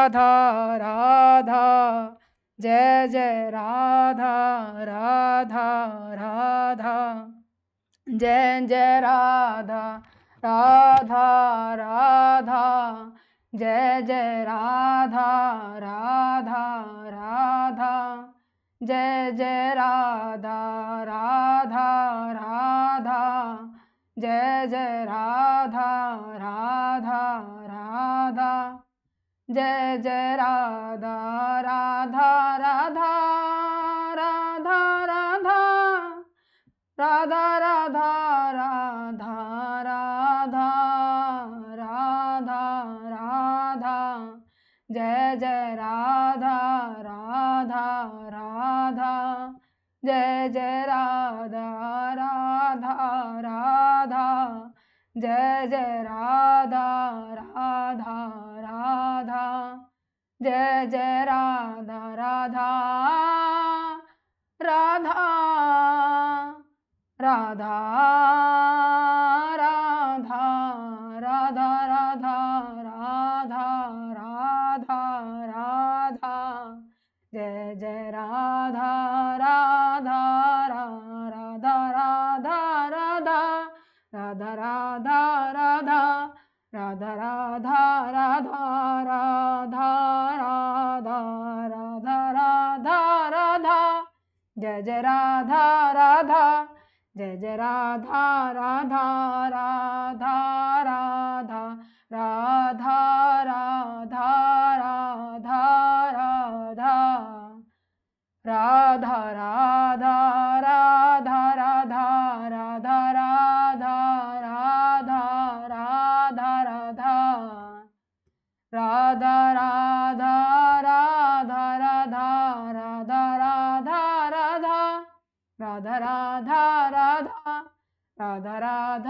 राधा राधा, जय जय राधा राधा राधा, जय जय राधा राधा राधा, जय जय राधा राधा राधा, जय जय राधा राधा राधा, जय जय राधा राधा राधा, जय जय राधा राधा राधा, राधा राधा, राधा राधा राधा राधा, राधा राधा, जय जय राधा राधा राधा, जय जय राधा राधा राधा, जय जय राधा राधा राधा, जय जय राधा राधा राधा राधा राधा, राधा राधा राधा राधा राधा, जय जय राधा राधा राधा राधा राधा, राधा राधा राधा, राधा राधा राधा, राधा राधा राधा राधा राधा, जय जय राधा राधा, जय जय राधा राधा राधा राधा, राधा राधा राधा राधा, राधा राधा राधा राधा, राधा राधा राधा राधा राधा, राधा राधा राधा राधा, राधा राधा राधा,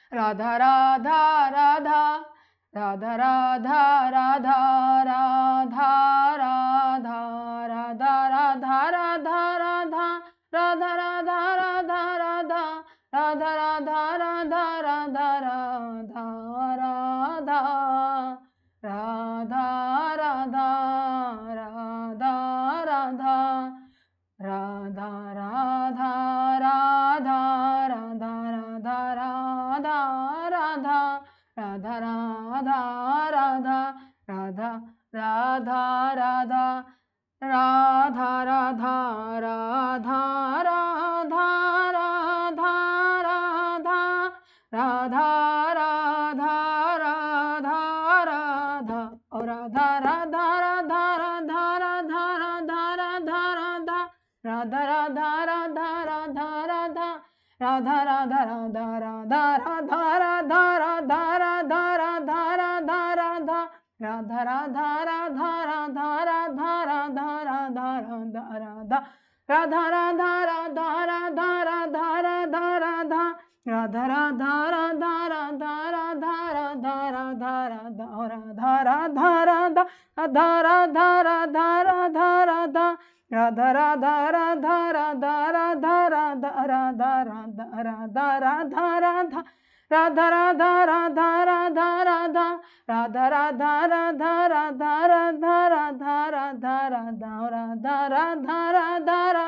राधा राधा राधा, राधा राधा राधा, राधा राधा राधा, राधा राधा राधा, राधा राधा राधा, राधा राधा राधा, राधा राधा राधा, राधा राधा राधा, राधा राधा राधा राधा, राधा राधा राधा राधा, राधा राधा, राधा राधा राधा राधा, राधा राधा राधा राधा, राधा राधा राधा, राधा राधा राधा, राधा राधा राधा, राधा राधा राधा राधा राधा राधा, राधा राधा राधा राधा, और राधा राधा राधा राधा राधा राधा राधा राधा, राधा राधा राधा राधा राधा, राधा राधा राधा राधा राधा राधा राधा राधा राधा राधा राधा, राधा राधा राधा राधा राधा राधा राधा राधा राधा, राधा राधा राधा राधा राधा राधा राधा, राधा राधा राधा राधा राधा राधा राधा राधा, राधा राधा राधा, राधा राधा राधा राधा राधा, राधा राधा राधा राधा राधा राधा राधा राधा, राधा राधा राधा, राधा राधा राधा राधा राधा, राधा राधा राधा राधा राधा राधा राधा राधा, राधा राधा राधा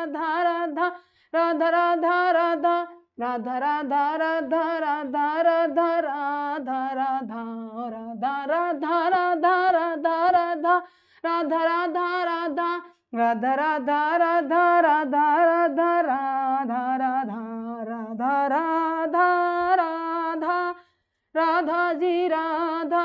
राधा राधा, राधा राधा राधा, राधा राधा राधा राधा राधा राधा राधा, राधा राधा राधा राधा राधा, राधा राधा राधा, राधा राधा राधा राधा राधा राधा राधा, राधा राधा राधा, राधा जी राधा,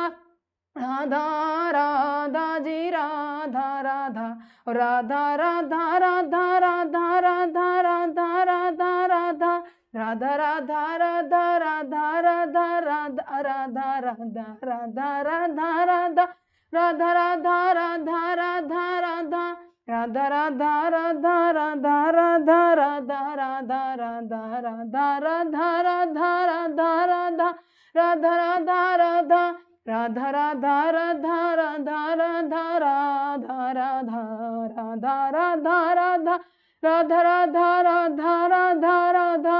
राधा राधा जी राधा राधा, राधा राधा राधा राधा राधा राधा राधा राधा, राधा राधा राधा राधा राधा राधा राधा राधा राधा राधा राधा, राधा राधा राधा राधा राधा, राधा राधा राधा राधा राधा राधा राधा राधा राधा राधा राधा राधा राधा, राधा राधा राधा, राधा राधा राधा राधा राधा राधा राधा, राधा राधा राधा, राधा राधा राधा राधा राधा,